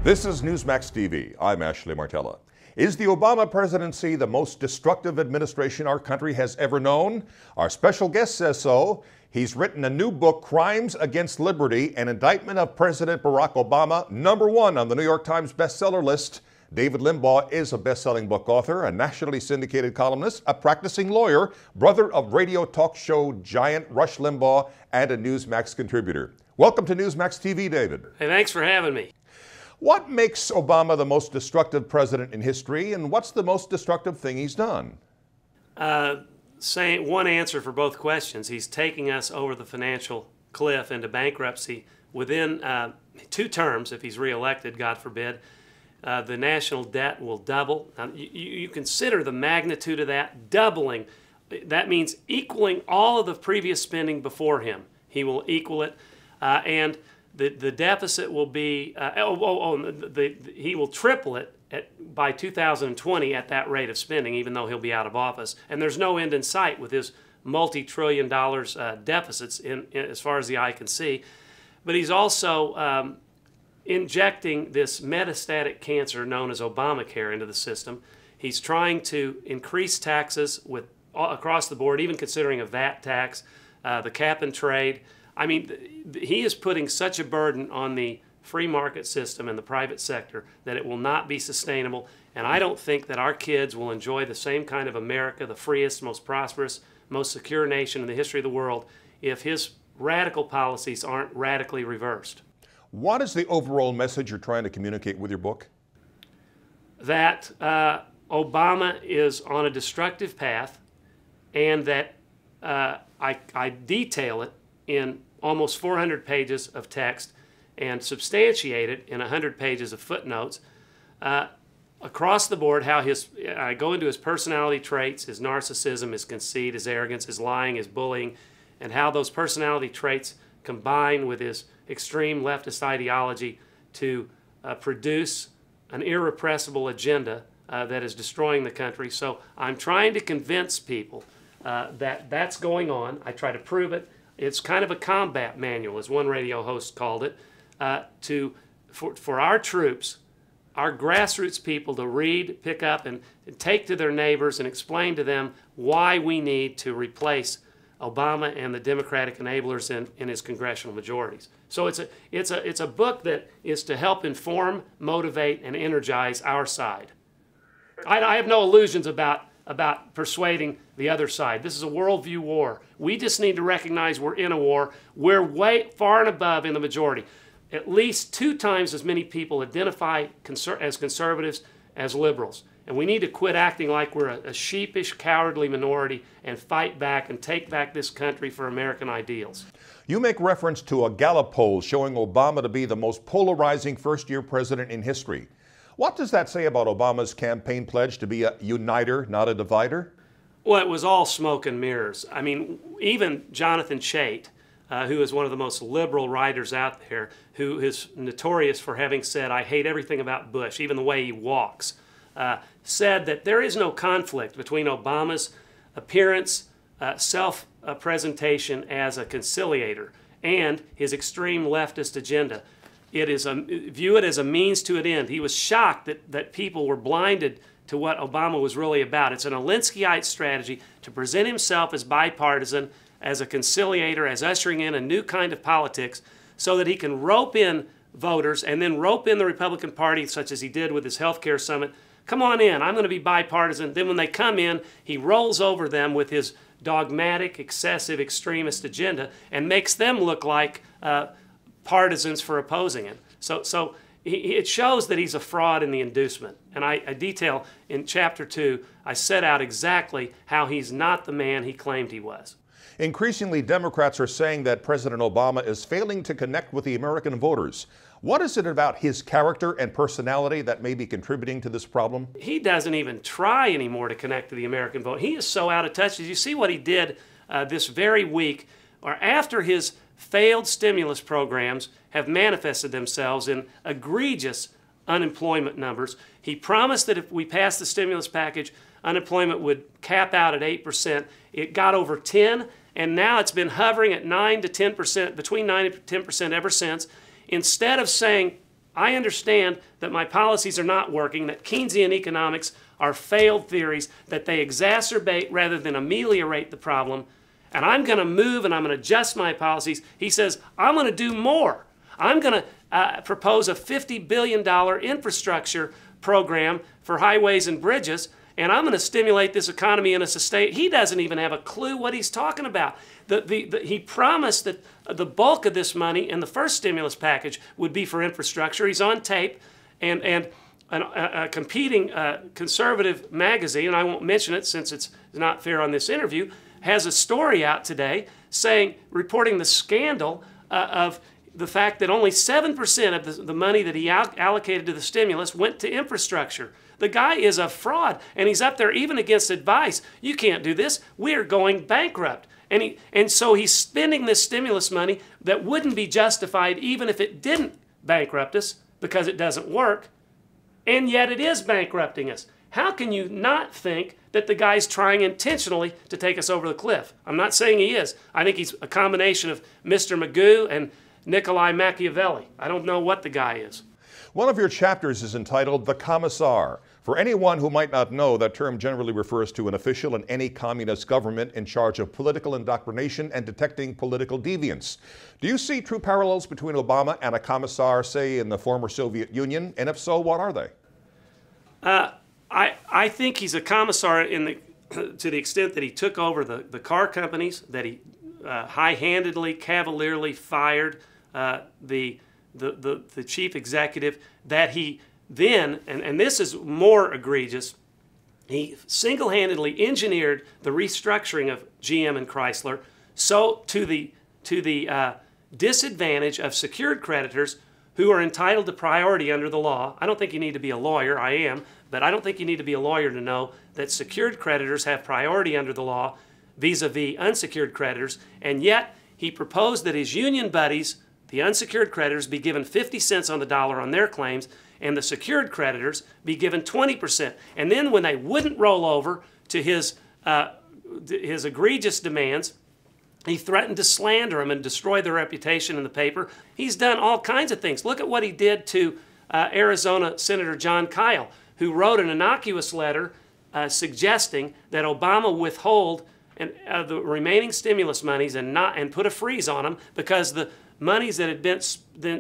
This is Newsmax TV. I'm Ashley Martella. Is the Obama presidency the most destructive administration our country has ever known? Our special guest says so. He's written a new book, Crimes Against Liberty, an indictment of President Barack Obama, #1 on the New York Times bestseller list. David Limbaugh is a best-selling book author, a nationally syndicated columnist, a practicing lawyer, brother of radio talk show giant Rush Limbaugh, and a Newsmax contributor. Welcome to Newsmax TV, David. Hey, thanks for having me. What makes Obama the most destructive president in history, and what's the most destructive thing he's done? Saying one answer for both questions. He's taking us over the financial cliff into bankruptcy within 2 terms, if he's reelected, God forbid. The national debt will double. Now, you consider the magnitude of that doubling. That means equaling all of the previous spending before him. He will equal it, and the deficit will be, he will triple it by 2020 at that rate of spending, even though he'll be out of office. And there's no end in sight with his multi-trillion dollars deficits as far as the eye can see. But he's also injecting this metastatic cancer known as Obamacare into the system. He's trying to increase taxes across the board, even considering a VAT tax, the cap and trade. I mean, he is putting such a burden on the free market system and the private sector that it will not be sustainable. And I don't think that our kids will enjoy the same kind of America, the freest, most prosperous, most secure nation in the history of the world, if his radical policies aren't radically reversed. What is the overall message you're trying to communicate with your book? That Obama is on a destructive path, and that I detail it in almost 400 pages of text and substantiate it in 100 pages of footnotes across the board. How I go into his personality traits, his narcissism, his conceit, his arrogance, his lying, his bullying, and how those personality traits combine with his extreme leftist ideology to produce an irrepressible agenda that is destroying the country. So I'm trying to convince people that that's going on. I try to prove it. It's kind of a combat manual, as one radio host called it, for our troops, our grassroots people to read, pick up, and take to their neighbors and explain to them why we need to replace Obama and the Democratic enablers in his congressional majorities. So it's a book that is to help inform, motivate, and energize our side. I have no illusions about persuading the other side. This is a worldview war. We just need to recognize we're in a war. We're way far and above in the majority. At least 2 times as many people identify as conservatives as liberals. And we need to quit acting like we're a sheepish, cowardly minority and fight back and take back this country for American ideals. You make reference to a Gallup poll showing Obama to be the most polarizing first-year president in history. What does that say about Obama's campaign pledge to be a uniter, not a divider? Well, it was all smoke and mirrors. I mean, even Jonathan Chait, who is one of the most liberal writers out there, who is notorious for having said, "I hate everything about Bush, even the way he walks," said that there is no conflict between Obama's appearance, self-presentation as a conciliator, and his extreme leftist agenda. View it as a means to an end. He was shocked that people were blinded to what Obama was really about. It's an Alinskyite strategy to present himself as bipartisan, as a conciliator, as ushering in a new kind of politics so that he can rope in voters and then rope in the Republican Party, such as he did with his health care summit. Come on in, I'm going to be bipartisan. Then when they come in, he rolls over them with his dogmatic, excessive, extremist agenda and makes them look like partisans for opposing it. So it shows that he's a fraud in the inducement. And I detail in Chapter 2, I set out exactly how he's not the man he claimed he was. Increasingly, Democrats are saying that President Obama is failing to connect with the American voters. What is it about his character and personality that may be contributing to this problem? He doesn't even try anymore to connect to the American vote. He is so out of touch. Did you see what he did this very week, or after his failed stimulus programs have manifested themselves in egregious unemployment numbers? He promised that if we passed the stimulus package, unemployment would cap out at 8%. It got over 10, and now it's been hovering at 9 to 10%, between 9 and 10% ever since. Instead of saying, I understand that my policies are not working, that Keynesian economics are failed theories, that they exacerbate rather than ameliorate the problem, and I'm going to move and I'm going to adjust my policies. He says, I'm going to do more. I'm going to propose a $50 billion infrastructure program for highways and bridges, and I'm going to stimulate this economy in a sustain. He doesn't even have a clue what he's talking about. He promised that the bulk of this money in the first stimulus package would be for infrastructure. He's on tape, and a competing conservative magazine, and I won't mention it since it's not fair on this interview, has a story out today reporting the scandal of the fact that only 7% of the money that he allocated to the stimulus went to infrastructure. The guy is a fraud, and he's up there even against advice. You can't do this. We're going bankrupt. And so he's spending this stimulus money that wouldn't be justified even if it didn't bankrupt us because it doesn't work, and yet it is bankrupting us. How can you not think that the guy's trying intentionally to take us over the cliff? I'm not saying he is. I think he's a combination of Mr. Magoo and Niccolo Machiavelli. I don't know what the guy is. One of your chapters is entitled The Commissar. For anyone who might not know, that term generally refers to an official in any communist government in charge of political indoctrination and detecting political deviance. Do you see true parallels between Obama and a commissar, say, in the former Soviet Union? And if so, what are they? I think he's a commissar to the extent that he took over the car companies, that he high-handedly, cavalierly fired the chief executive, that he then, and this is more egregious, he single-handedly engineered the restructuring of GM and Chrysler so to the disadvantage of secured creditors who are entitled to priority under the law. I don't think you need to be a lawyer, I am, but I don't think you need to be a lawyer to know that secured creditors have priority under the law vis-a-vis unsecured creditors, and yet he proposed that his union buddies, the unsecured creditors, be given 50 cents on the dollar on their claims, and the secured creditors be given 20%. And then when they wouldn't roll over to his egregious demands, he threatened to slander them and destroy their reputation in the paper. He's done all kinds of things. Look at what he did to Arizona Senator John Kyle, who wrote an innocuous letter suggesting that Obama withhold the remaining stimulus monies and put a freeze on them because the monies that had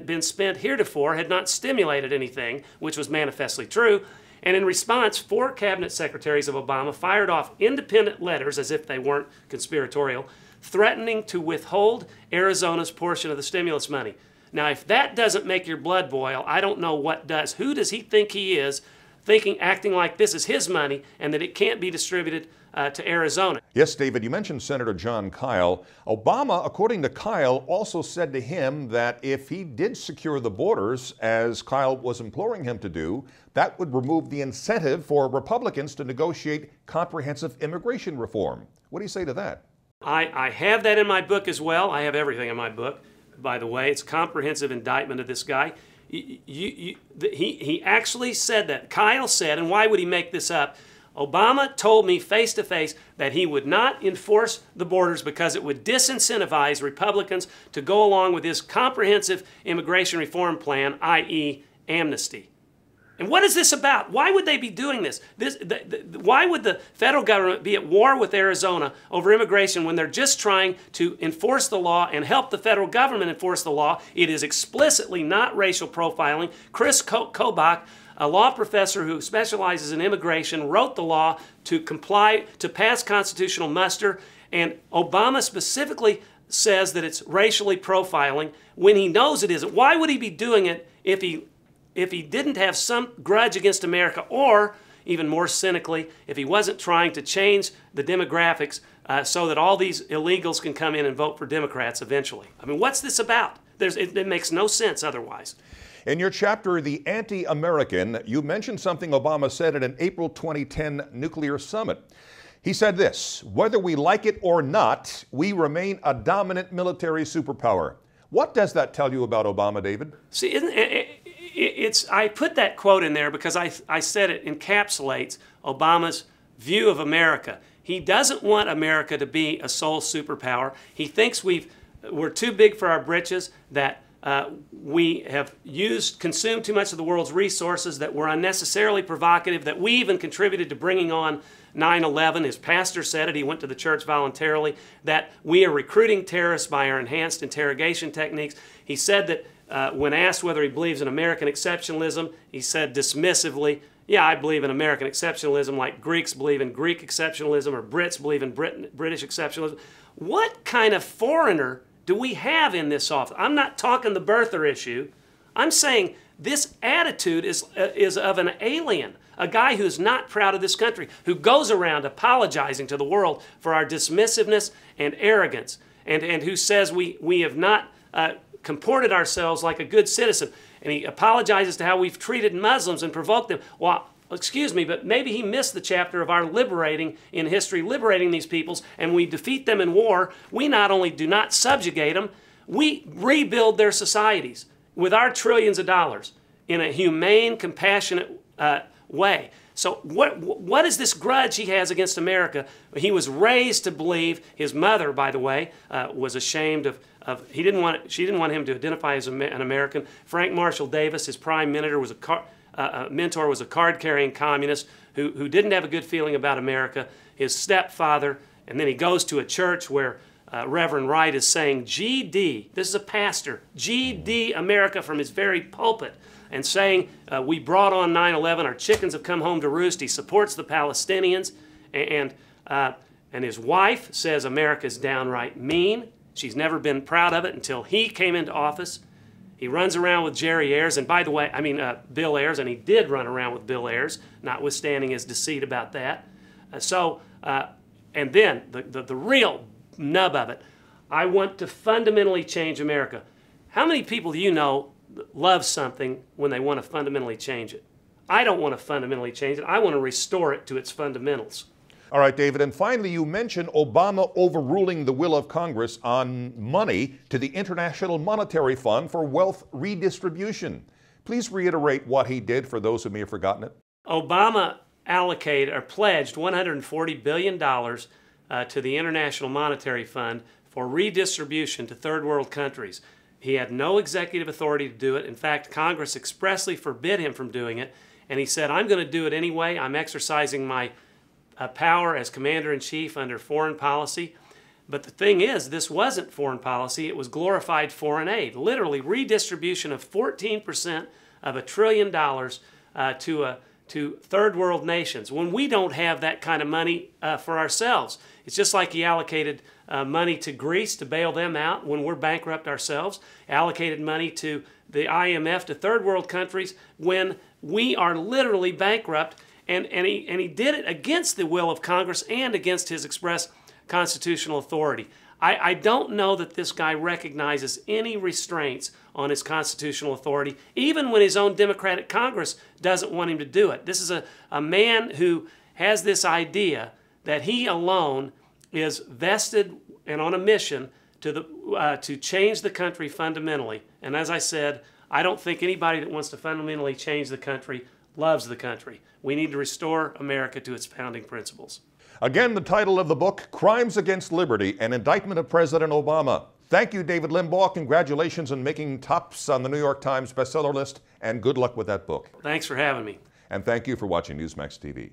been spent heretofore had not stimulated anything, which was manifestly true. And in response, 4 cabinet secretaries of Obama fired off independent letters, as if they weren't conspiratorial, threatening to withhold Arizona's portion of the stimulus money. Now, if that doesn't make your blood boil, I don't know what does. Who does he think he is, acting like this is his money and that it can't be distributed to Arizona? Yes, David, you mentioned Senator John Kyle. Obama, according to Kyle, also said to him that if he did secure the borders, as Kyle was imploring him to do, that would remove the incentive for Republicans to negotiate comprehensive immigration reform. What do you say to that? I have that in my book as well. I have everything in my book, by the way. It's a comprehensive indictment of this guy. He actually said that. Kyle said, and why would he make this up? Obama told me face to face that he would not enforce the borders because it would disincentivize Republicans to go along with his comprehensive immigration reform plan, i.e. amnesty. And what is this about? Why would they be doing this? Why would the federal government be at war with Arizona over immigration when they're just trying to enforce the law and help the federal government enforce the law? It is explicitly not racial profiling. Chris Kobach, a law professor who specializes in immigration, wrote the law to pass constitutional muster, and Obama specifically says that it's racially profiling when he knows it isn't. Why would he be doing it if he didn't have some grudge against America, or even more cynically, if he wasn't trying to change the demographics so that all these illegals can come in and vote for Democrats eventually? I mean, what's this about? It makes no sense otherwise. In your chapter, The Anti-American, you mentioned something Obama said at an April 2010 nuclear summit. He said this: "Whether we like it or not, we remain a dominant military superpower." What does that tell you about Obama, David? See, I put that quote in there because I said it encapsulates Obama's view of America. He doesn't want America to be a sole superpower. He thinks we're too big for our britches, that we have consumed too much of the world's resources, that we're unnecessarily provocative, that we even contributed to bringing on 9/11. His pastor said it. He went to the church voluntarily. That we are recruiting terrorists by our enhanced interrogation techniques. He said that when asked whether he believes in American exceptionalism, he said dismissively, yeah, I believe in American exceptionalism like Greeks believe in Greek exceptionalism or Brits believe in British exceptionalism. What kind of foreigner do we have in this office? I'm not talking the birther issue. I'm saying this attitude is of an alien, a guy who's not proud of this country, who goes around apologizing to the world for our dismissiveness and arrogance, and who says we have not comported ourselves like a good citizen. And he apologizes to how we've treated Muslims and provoked them. Well, excuse me, but maybe he missed the chapter of our liberating in history, liberating these peoples, and we defeat them in war. We not only do not subjugate them, we rebuild their societies with our trillions of dollars in a humane, compassionate way. So what is this grudge he has against America? He was raised to believe, his mother, by the way, was ashamed of she didn't want him to identify as an American. Frank Marshall Davis, his prime mentor, was a card-carrying communist who didn't have a good feeling about America. His stepfather, and then he goes to a church where Reverend Wright is saying, GD, this is a pastor, GD America from his very pulpit, and saying, we brought on 9/11, our chickens have come home to roost. He supports the Palestinians, and his wife says America's downright mean. She's never been proud of it until he came into office. He runs around with Jerry Ayers, and by the way, Bill Ayers, and he did run around with Bill Ayers, notwithstanding his deceit about that. And then the real nub of it, I want to fundamentally change America. How many people do you know love something when they want to fundamentally change it? I don't want to fundamentally change it. I want to restore it to its fundamentals. All right, David, and finally you mentioned Obama overruling the will of Congress on money to the International Monetary Fund for wealth redistribution. Please reiterate what he did for those who may have forgotten it. Obama allocated or pledged $140 billion to the International Monetary Fund for redistribution to third world countries. He had no executive authority to do it. In fact, Congress expressly forbid him from doing it, and he said, I'm going to do it anyway. I'm exercising my power as commander-in-chief under foreign policy. But the thing is, this wasn't foreign policy. It was glorified foreign aid. Literally, redistribution of 14% of $1 trillion to third world nations when we don't have that kind of money for ourselves. It's just like he allocated money to Greece to bail them out when we're bankrupt ourselves, allocated money to the IMF to third world countries when we are literally bankrupt. And he did it against the will of Congress and against his express constitutional authority. I don't know that this guy recognizes any restraints on his constitutional authority, even when his own Democratic Congress doesn't want him to do it. This is a man who has this idea that he alone is vested and on a mission to change the country fundamentally. And as I said, I don't think anybody that wants to fundamentally change the country loves the country. We need to restore America to its founding principles. Again, the title of the book, Crimes Against Liberty, an Indictment of President Obama. Thank you, David Limbaugh. Congratulations on making tops on the New York Times bestseller list, and good luck with that book. Thanks for having me. And thank you for watching Newsmax TV.